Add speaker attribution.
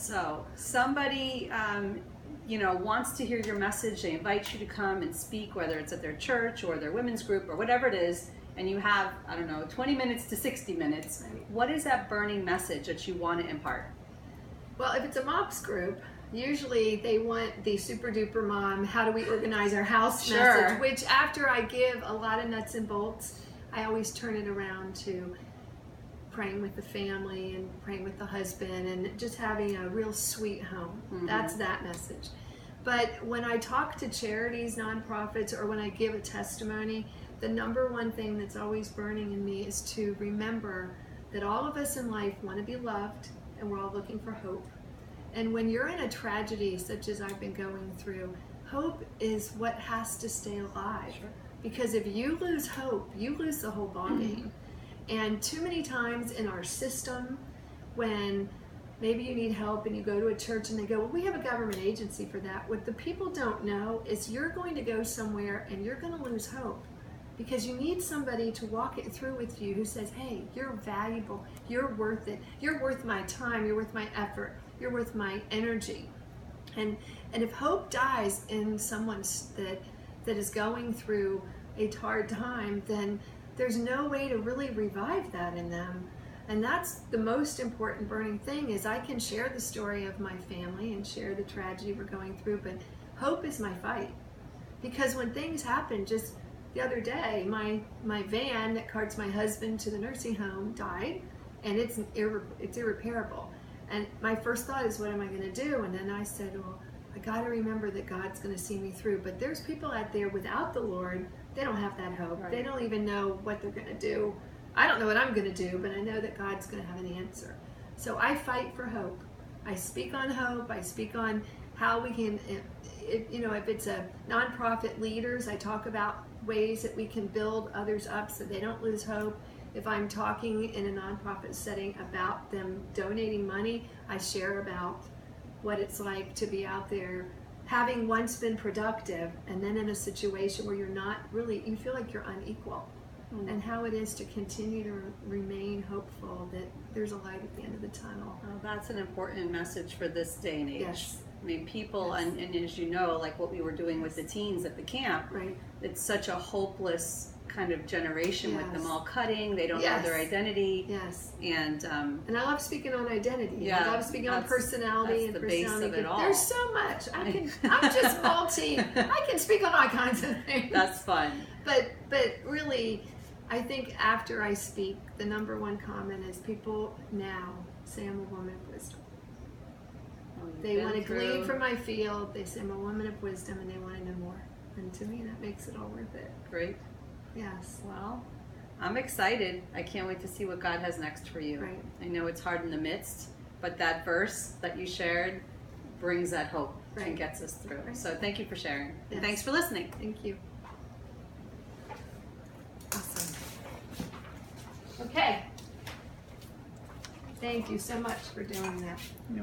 Speaker 1: So somebody, wants to hear your message. They invite you to come and speak, whether it's at their church or their women's group or whatever it is, and you have, 20 minutes to 60 minutes.
Speaker 2: Right.
Speaker 1: What is that burning message that you want to impart?
Speaker 2: Well, if it's a moms group, usually they want the super duper mom, how do we organize our house message, which after I give a lot of nuts and bolts, I always turn it around to praying with the family and praying with the husband and just having a real sweet home.
Speaker 1: Mm-hmm.
Speaker 2: That's that message. But when I talk to charities, nonprofits, or when I give a testimony, the number one thing that's always burning in me is to remember that all of us in life want to be loved and we're all looking for hope. And when you're in a tragedy such as I've been going through, hope is what has to stay alive.
Speaker 1: Sure.
Speaker 2: Because if you lose hope, you lose the whole ballgame. And too many times in our system, when maybe you need help and you go to a church and they go, well, we have a government agency for that. What the people don't know is you're going to go somewhere and you're going to lose hope because you need somebody to walk it through with you who says, hey, you're valuable, you're worth it, you're worth my time, you're worth my effort, you're worth my energy. And if hope dies in someone that is going through a hard time, then there's no way to really revive that in them. And that's the most important burning thing is I can share the story of my family and share the tragedy we're going through, but hope is my fight. Because when things happen, just the other day, my van that carts my husband to the nursing home died, and it's irreparable. And my first thought is, what am I going to do? And then I said, well, I got to remember that God's going to see me through. But there's people out there without the Lord, they don't have that hope.
Speaker 1: Right.
Speaker 2: They don't even know what they're going to do. I don't know what I'm going to do, but I know that God's going to have an answer. So I fight for hope. I speak on hope. I speak on how we can, if it's a nonprofit leaders, I talk about ways that we can build others up so they don't lose hope. If I'm talking in a nonprofit setting about them donating money, I share about what it's like to be out there having once been productive and then in a situation where you're not really, you feel like you're unequal. Mm-hmm. And how it is to continue to remain hopeful that there's a light at the end of the tunnel.
Speaker 1: Well, that's an important message for this day and age.
Speaker 2: Yes.
Speaker 1: I mean, people,
Speaker 2: Yes.
Speaker 1: and as you know, like what we were doing with the teens at the camp,
Speaker 2: Right.
Speaker 1: it's such a hopeless kind of generation with them
Speaker 2: Yes.
Speaker 1: all cutting. They don't know
Speaker 2: Yes.
Speaker 1: their identity.
Speaker 2: Yes.
Speaker 1: And
Speaker 2: I love speaking on identity.
Speaker 1: Yeah,
Speaker 2: I love speaking on personality
Speaker 1: that's
Speaker 2: and
Speaker 1: the base
Speaker 2: personality.
Speaker 1: of it all.
Speaker 2: There's so much. I'm just multi. I can speak on all kinds of things.
Speaker 1: That's fun.
Speaker 2: But really, I think after I speak, the number one comment is people now say I'm a woman of wisdom. They want to glean from my field. They say I'm a woman of wisdom and they want to know more. And to me, that makes it all worth it.
Speaker 1: Great.
Speaker 2: Yes.
Speaker 1: Well, I'm excited. I can't wait to see what God has next for you.
Speaker 2: Right.
Speaker 1: I know it's hard in the midst, but that verse that you shared brings that hope
Speaker 2: Right.
Speaker 1: and gets us through.
Speaker 2: Right.
Speaker 1: So thank you for sharing.
Speaker 2: Yes.
Speaker 1: And thanks for listening.
Speaker 2: Thank you.
Speaker 1: Awesome.
Speaker 2: Okay. Thank you so much for doing that.